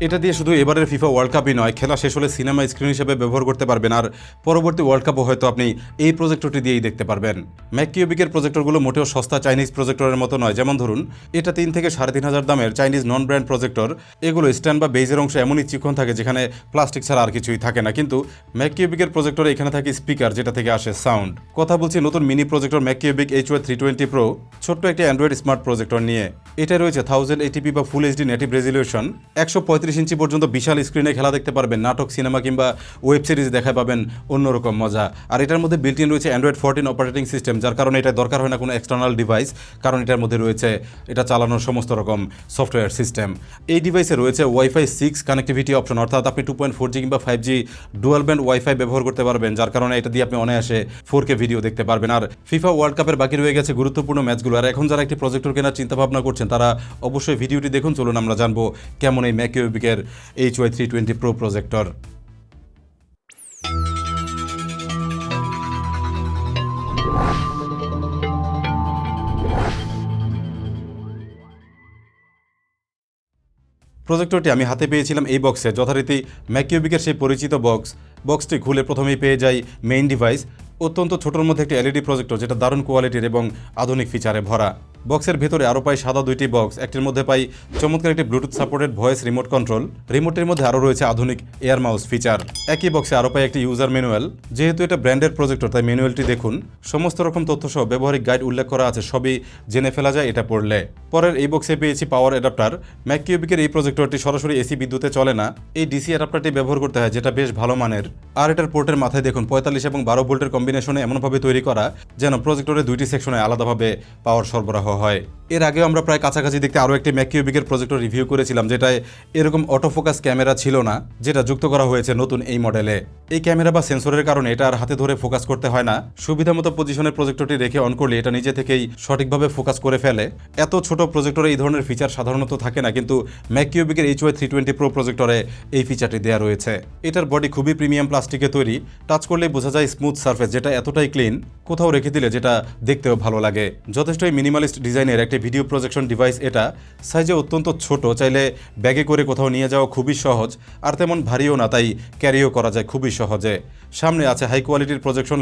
এটা দিয়ে শুধু এবারের ফিফা ওয়ার্ল্ড কাপই নয়, খেলা শেষ হলে সিনেমা স্ক্রিন হিসেবে ব্যবহার করতে পারবেন, আর পরবর্তী ওয়ার্ল্ড কাপও হয়তো আপনি এই প্রজেক্টরটি দিয়েই দেখতে পারবেন। ম্যাককিউবিকের প্রজেক্টরগুলো মোটেও সস্তা চাইনিজ প্রজেক্টরের মতো নয়। যেমন ধরুন, এটা 3 থেকে 3,500 দামের চাইনিজ নন ব্র্যান্ড প্রজেক্টর। এগুলো স্ট্যান্ড বা বেজের অংশ এমনই চিকন থাকে যেখানে প্লাস্টিক ছাড়া আর কিছুই থাকে না, কিন্তু ম্যাককিউবিকের প্রজেক্টরে এখানে থাকে স্পিকার, যেটা থেকে আসে সাউন্ড। কথা বলছি নতুন মিনি প্রজেক্টর ম্যাককিউবিক HY320 Pro, ছোট্ট একটি অ্যান্ড্রয়েড স্মার্ট প্রজেক্টর নিয়ে। এটা রয়েছে 1080p বা ফুল এইচডি নেটিভ রেজলিউশন, 135 ইঞ্চি পর্যন্ত বিশাল স্ক্রিনে খেলা দেখতে পারবেন, নাটক, সিনেমা কিংবা ওয়েব সিরিজ দেখা পাবেন অন্যরকম মজা। আর এটার মধ্যে বিল্ট ইন রয়েছে Android 14 অপারেটিং সিস্টেম, যার কারণে এটা দরকার হয় না কোনো এক্সটার্নাল ডিভাইস, কারণ এটার মধ্যে রয়েছে এটা চালানোর সমস্ত রকম সফটওয়্যার সিস্টেম। এই ডিভাইসে রয়েছে Wi-Fi 6 কানেক্টিভিটি অপশন, অর্থাৎ আপনি 2.4G কিংবা 5G ডুয়াল ব্যান্ড ওয়াইফাই ব্যবহার করতে পারবেন, যার কারণে এটা দিয়ে আপনি অনায়াসে 4K ভিডিও দেখতে পারবেন। আর ফিফা ওয়ার্ল্ড কাপের বাকি রয়ে গেছে গুরুত্বপূর্ণ ম্যাচগুলো, আর এখন যারা একটি প্রজেক্টর কেনার চিন্তা ভাবনা করছেন তারা অবশ্যই ভিডিওটি দেখুন। চলুন আমরা জানবো কেমন এই ম্যাককিউবিকের HY320 Pro প্রজেক্টর। প্রজেক্টরটি আমি হাতে পেয়েছিলাম এই বক্সে, যথারীতি ম্যাককিউবিকের সেই পরিচিত বক্সটি খুলে প্রথমেই পেয়ে যাই মেইন ডিভাইস। অত্যন্ত ছোটোর মধ্যে একটি LED প্রজেক্টর, যেটা দারুণ কোয়ালিটির এবং আধুনিক ফিচারে ভরা। বক্সের ভেতরে আরও পাই সাদা 2টি বক্স, একটির মধ্যে পাই চমৎকার একটি Bluetooth supported voice remote control. রিমোটের মধ্যে আরও রয়েছে আধুনিক এয়ার মাউস ফিচার। একই বক্সে আরও পাই একটি ইউজার ম্যানুয়াল। যেহেতু এটা ব্র্যান্ডের প্রজেক্টর, তাই ম্যানুয়ালটি দেখুন, সমস্ত রকম তথ্যসহ ব্যবহারিক গাইড উল্লেখ করা আছে, সবই জেনে ফেলা যায় এটা পড়লে। পরের এই বক্সে পেয়েছি পাওয়ার অ্যাডাপ্টার। ম্যাককিউবিকের এই প্রজেক্টরটি সরাসরি এসি বিদ্যুতে চলে না, এই ডিসি অ্যাডাপ্টারটি ব্যবহার করতে হয়, যেটা বেশ ভালো মানের। আর এটার পোর্টের মাথায় দেখুন 45 এবং 12 ভোল্টের কম্বিনেশনে এমনভাবে তৈরি করা যেন প্রজেক্টরের 2টি সেকশনে আলাদাভাবে পাওয়ার সরবরাহ হয়। এর আগেও আমরা প্রায় কাছাকাছি দেখতে আরও একটি ম্যাককিউবিকের প্রজেক্টর রিভিউ করেছিলাম, যেটায় এরকম অটোফোকাস ক্যামেরা ছিল না, যেটা যুক্ত করা হয়েছে নতুন এই মডেলে। এই ক্যামেরা বা সেন্সরের কারণে এটা আর হাতে ধরে ফোকাস করতে হয় না, সুবিধামতো পজিশনের প্রজেক্টরটি রেখে অন করলে এটা নিজে থেকেই সঠিকভাবে ফোকাস করে ফেলে। এত ছোট প্রজেক্টরে এই ধরনের ফিচার সাধারণত থাকে না, কিন্তু ম্যাককিউবিকের HY320 Pro প্রজেক্টরে এই ফিচারটি দেওয়া রয়েছে। এটার বডি খুবই প্রিমিয়াম প্লাস্টিকে তৈরি, টাচ করলেই বোঝা যায় স্মুথ সারফেস, যেটা এতটাই ক্লিন কোথাও রেখে দিলে যেটা দেখতেও ভালো লাগে। যথেষ্টই মিনিমালিস্ট ডিজাইনের একটি ভিডিও প্রজেকশন ডিভাইস এটা। সাইজে অত্যন্ত ছোট, চাইলে ব্যাগে করে কোথাও নিয়ে যাওয়া খুবই সহজ, আর তেমন ভারীও না, তাই ক্যারিও করা যায় খুবই সহজে। সামনে আছে হাই কোয়ালিটির প্রজেকশন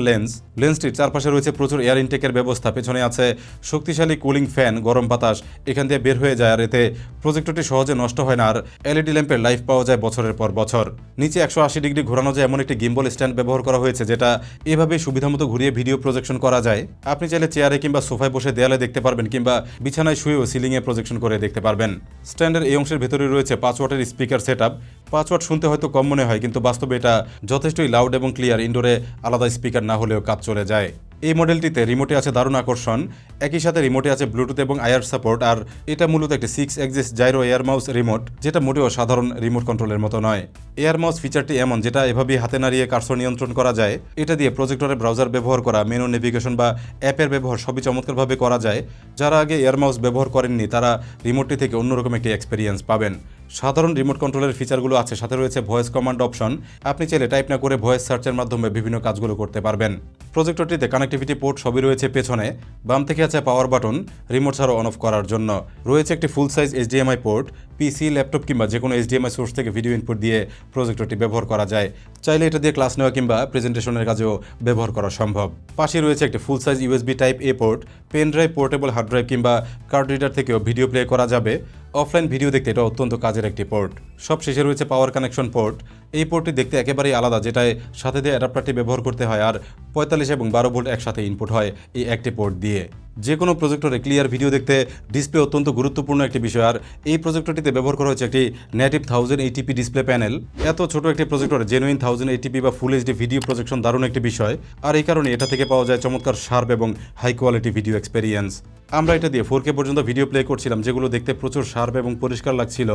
লেন্সটির চারপাশে রয়েছে প্রচুর এয়ার ইনটেকের ব্যবস্থা, পেছনে আছে শক্তিশালী কুলিং ফ্যান, গরম বাতাস এখান দিয়ে বের হয়ে যায়, আর এতে প্রজেক্টরটি সহজে নষ্ট হয় না, আর LED ল্যাম্পের লাইফ পাওয়া যায় বছরের পর বছর। নিচে 180 ডিগ্রি ঘোরানো যায় এমন একটি গিম্বল স্ট্যান্ড ব্যবহার করা হয়েছে, যেটা এভাবে সুবিধামতো ঘুরিয়ে ভিডিও প্রজেকশন করা যায়। আপনি চাইলে চেয়ারে কিংবা সোফায় বসে দেয়ালে দেখতে পারবেন, কিংবা বিছানায় শুয়েও সিলিংয়ে প্রজেকশন করে দেখতে পারবেন। স্ট্যান্ডের এই অংশের ভেতরে রয়েছে 5 ওয়াটের স্পিকার সেটআপ। 5 ওয়াট শুনতে হয়তো কম মনে হয়, কিন্তু বাস্তবে এটা যথেষ্টই লাউড এবং ক্লিয়ার, ইনডোরে আলাদা স্পিকার না হলেও কাজ চলে যায়। এই মডেলটিতে রিমোটে আছে দারুণ আকর্ষণ, একই সাথে রিমোটে আছে ব্লুটুথ এবং আইআর সাপোর্ট, আর এটা মূলত একটি 6 Axis gyro air mouse remote, যেটা মোটেও সাধারণ রিমোট কন্ট্রোলের মতো নয়। এয়ার মাউস ফিচারটি এমন, যেটা এভাবেই হাতে নাড়িয়ে কার্সর নিয়ন্ত্রণ করা যায়। এটা দিয়ে প্রজেক্টরে ব্রাউজার ব্যবহার করা, মেনু, নেভিগেশন বা অ্যাপের ব্যবহার সবই চমৎকারভাবে করা যায়। যারা আগে এয়ার মাউস ব্যবহার করেননি তারা রিমোটটি থেকে অন্যরকম একটি এক্সপিরিয়েন্স পাবেন। সাধারণ রিমোট কন্ট্রোলের ফিচারগুলো আছে, সাথে রয়েছে ভয়েস কমান্ড অপশন, আপনি চাইলে টাইপ না করে ভয়েস সার্চের মাধ্যমে বিভিন্ন কাজগুলো করতে পারবেন। প্রজেক্টরটিতে কানেক্টিভিটি পোর্ট সবই রয়েছে পেছনে, বাম থেকে আছে পাওয়ার বাটন, রিমোট ছাড়াও অন অফ করার জন্য। রয়েছে একটি full size HDMI port, PC, laptop কিংবা যে কোনো HDMI সোর্স থেকে ভিডিও ইনপুট দিয়ে প্রজেক্টরটি ব্যবহার করা যায়। চাইলে এটা দিয়ে ক্লাস নেওয়া কিংবা প্রেজেন্টেশনের কাজেও ব্যবহার করা সম্ভব। পাশে রয়েছে একটি full size USB type A port, pen drive, portable hard drive কিংবা কার্ড রিডার থেকেও ভিডিও প্লে করা যাবে। অফলাইন ভিডিও দেখতে এটা অত্যন্ত কাজের একটি পোর্ট। সব শেষে রয়েছে পাওয়ার কানেকশন পোর্ট। এই পোর্টটি দেখতে একেবারেই আলাদা, যেটায় সাথে দিয়ে অ্যাডাপ্টারটি ব্যবহার করতে হয়, আর 45 এবং 12 ভোল্ট একসাথে ইনপুট হয় এই একটি পোর্ট দিয়ে। যে কোনো প্রজেক্টরে ক্লিয়ার ভিডিও দেখতে ডিসপ্লে অত্যন্ত গুরুত্বপূর্ণ একটি বিষয়, আর এই প্রজেক্টরটিতে ব্যবহার করা হয়েছে একটি নেটিভ 1080p ডিসপ্লে প্যানেল। এত ছোট একটি প্রজেক্টরে জেনুইন 1080p বা ফুল এইচডি ভিডিও প্রজেকশন দারুণ একটি বিষয়, আর এই কারণে এটা থেকে পাওয়া যায় চমৎকার শার্প এবং হাই কোয়ালিটি ভিডিও এক্সপেরিয়েন্স। আমরা এটা দিয়ে 4K পর্যন্ত ভিডিও প্লে করছিলাম, যেগুলো দেখতে প্রচুর শার্প এবং পরিষ্কার লাগছিল।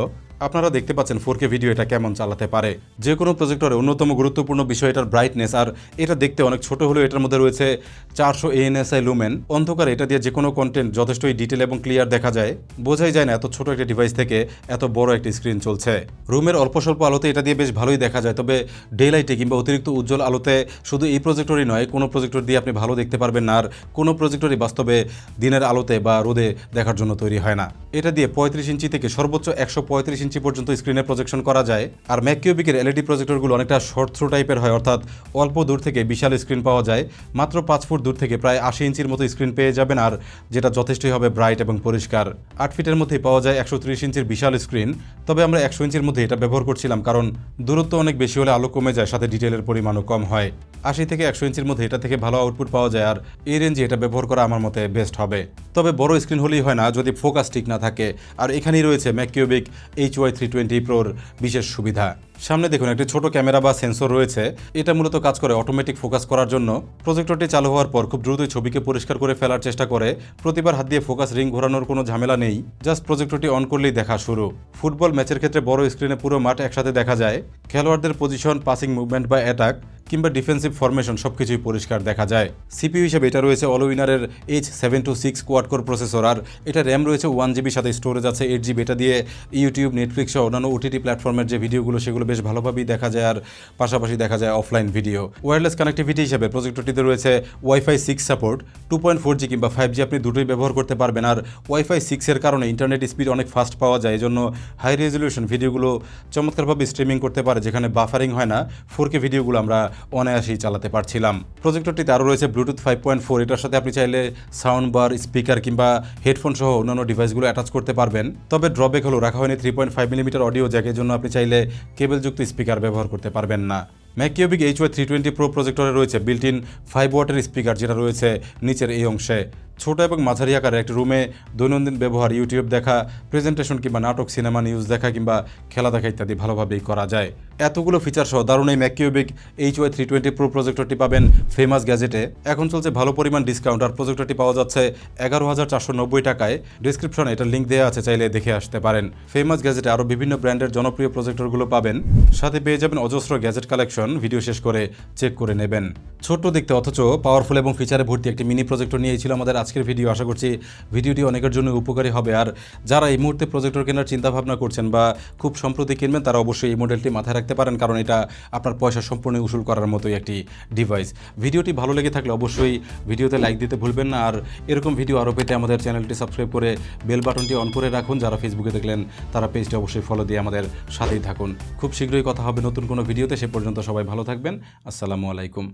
আপনারা দেখতে পাচ্ছেন 4K ভিডিও এটা কেমন চালাতে পারে। যে কোনো প্রজেক্টরে অন্যতম গুরুত্বপূর্ণ বিষয় এটার ব্রাইটনেস, আর এটা দেখতে অনেক ছোট হলেও এটার মধ্যে রয়েছে 400 ANSI লুমেন। অন্ধকারে এটা দিয়ে দিয়ে যে কোনো কন্টেন্ট যথেষ্টই ডিটেল এবং ক্লিয়ার দেখা যায়। বোঝাই যায় না এত ছোট একটা ডিভাইস থেকে এত বড় একটা স্ক্রিন চলছে। রুমের অল্প স্বল্প আলোতে এটা দিয়ে বেশ ভালোই দেখা যায়, তবে ডে লাইটে কিংবা অতিরিক্ত উজ্জ্বল আলোতে শুধু এই প্রজেক্টরই নয়, কোনো প্রজেক্টর দিয়ে আপনি ভালো দেখতে পারবেন না। আর কোনো প্রজেক্টরই বাস্তবে দিনের আলোতে বা রোদে দেখার জন্য তৈরি হয় না। এটা দিয়ে 35 ইঞ্চি থেকে সর্বোচ্চ 135 ইঞ্চি পর্যন্ত স্ক্রিনে প্রজেকশন করা যায়। আর ম্যাককিউবিকের এলইডি প্রজেক্টরগুলো অনেকটা শর্ট থ্রো টাইপের হয়, অর্থাৎ অল্প দূর থেকে বিশাল স্ক্রিন পাওয়া যায়। মাত্র 5 ফুট দূর থেকে প্রায় 80 ইঞ্চির মতো স্ক্রিন পেয়ে যাবেন, আর যেটা যথেষ্টই হবে ব্রাইট এবং পরিষ্কার। 8 ফিটের মধ্যেই পাওয়া যায় 130 ইঞ্চির বিশাল স্ক্রিন। তবে আমরা 100 ইঞ্চির মধ্যে এটা ব্যবহার করছিলাম, কারণ দূরত্ব অনেক বেশি হলে আলো কমে যায়, সাথে ডিটেলের পরিমাণও কম হয়। 80 থেকে 100 ইঞ্চির মধ্যে এটা থেকে ভালো আউটপুট পাওয়া যায়, আর এই রেঞ্জে এটা ব্যবহার করা আমার মতে বেস্ট হবে। তবে বড় স্ক্রিন হলেই হয় না যদি ফোকাস ঠিক না থাকে, আর এখানেই রয়েছে ম্যাককিউবিক HY320 Proর বিশেষ সুবিধা। সামনে দেখুন একটি ছোট ক্যামেরা বা সেন্সর রয়েছে। এটা মূলত কাজ করে অটোমেটিক ফোকাস করার জন্য। প্রজেক্টরটি চালু হওয়ার পর খুব দ্রুতই ছবিকে পরিষ্কার করে ফেলার চেষ্টা করে। প্রতিবার হাত দিয়ে ফোকাস রিং ঘোরানোর কোনো ঝামেলা নেই, জাস্ট প্রজেক্টরটি অন করলেই দেখা শুরু। ফুটবল ম্যাচের ক্ষেত্রে বড় স্ক্রিনে পুরো মাঠ একসাথে দেখা যায়। খেলোয়াড়দের পজিশন, পাসিং মুভমেন্ট বা অ্যাটাক কিংবা ডিফেন্সিভ ফরমেশন সবকিছুই পরিষ্কার দেখা যায়। সিপিইউ হিসেবে এটা রয়েছে অলউইনারের H726 কোয়াড কোর প্রসেসর, আর এটা র্যাম রয়েছে 1 GB, সাথে স্টোরেজ আছে 8 GB। এটা দিয়ে ইউটিউব, নেটফ্লিক্স সহ অন্যান্য OTT প্ল্যাটফর্মের যে ভিডিওগুলো সেগুলো বেশ ভালোভাবেই দেখা যায়, আর পাশাপাশি দেখা যায় অফলাইন ভিডিও। ওয়্যারলেস কানেক্টিভিটি হিসেবে প্রজেক্টরটিতে রয়েছে Wi-Fi 6 সাপোর্ট। 2.4G কিংবা 5G আপনি দুটোই ব্যবহার করতে পারবেন, আর Wi-Fi 6 এর কারণে ইন্টারনেট স্পিড অনেক ফাস্ট পাওয়া যায়। এজন্য হাই রেজলিউশন ভিডিওগুলো চমৎকারভাবে স্ট্রিমিং করতে পারে, যেখানে বাফারিং হয় না। 4K ভিডিওগুলো আমরা অনায়াসেই চালাতে পারছিলাম। প্রজেক্টরটিতে আরও রয়েছে ব্লুটুথ 5.4। এটার সাথে আপনি চাইলে সাউন্ড বার, স্পিকার কিংবা হেডফোন সহ অন্যান্য ডিভাইসগুলো অ্যাটাচ করতে পারবেন। তবে ড্রব্যাক হলো রাখা হয়নি 3.5 মিলিমিটার অডিও জ্যাকের জন্য আপনি চাইলে কেবলযুক্ত স্পিকার ব্যবহার করতে পারবেন না। ম্যাককিউবিক HY320 Pro প্রজেক্টরে রয়েছে বিল্ট ইন 5 ওয়াটের স্পিকার, যেটা রয়েছে নিচের এই অংশে। ছোট এবং মাঝারি আকারের একটি রুমে দৈনন্দিন ব্যবহার, ইউটিউব দেখা, প্রেজেন্টেশন কিংবা নাটক, সিনেমা, নিউজ দেখা কিংবা খেলা দেখা ইত্যাদি ভালোভাবেই করা যায়। এতগুলো ফিচার সহ দারুণ এই ম্যাককিউবিক HY320 Pro প্রজেক্টরটি পাবেন ফেমাস গ্যাজেটে। এখন চলছে ভালো পরিমাণ ডিসকাউন্ট, আর প্রজেক্টরটি পাওয়া যাচ্ছে 11,490 টাকায়। ডিসক্রিপশনে এটার লিঙ্ক দেওয়া আছে, চাইলে দেখে আসতে পারেন। ফেমাস গ্যাজেটে আরও বিভিন্ন ব্র্যান্ডের জনপ্রিয় প্রজেক্টরগুলো পাবেন, সাথে পেয়ে যাবেন অজস্র গ্যাজেট কালেকশন। ভিডিও শেষ করে চেক করে নেবেন। ছোট্ট দেখতে অথচ পাওয়ারফুল এবং ফিচারে ভর্তি একটি মিনি প্রজেক্টর নিয়েই ছিল আমাদের আজকের ভিডিও। আশা করছি ভিডিওটি অনেকের জন্য উপকারী হবে। আর যারা এই মুহূর্তে প্রজেক্টর কেনার চিন্তা ভাবনা করছেন বা খুব সম্প্রতি কিনবেন, তারা অবশ্যই এই মডেলটি মাথায় রাখতে পারেন, কারণ এটা আপনার পয়সা সম্পূর্ণ উসুল করার মতোই একটি ডিভাইস। ভিডিওটি ভালো লেগে থাকলে অবশ্যই ভিডিওতে লাইক দিতে ভুলবেন না। আর এরকম ভিডিও আরও পেতে আমাদের চ্যানেলটি সাবস্ক্রাইব করে বেল বাটনটি অন করে রাখুন। যারা ফেসবুকে দেখলেন তারা পেজটি অবশ্যই ফলো দিয়ে আমাদের সাথেই থাকুন। খুব শীঘ্রই কথা হবে নতুন কোনো ভিডিওতে। সে পর্যন্ত সবাই ভালো থাকবেন। আসসালামু আলাইকুম।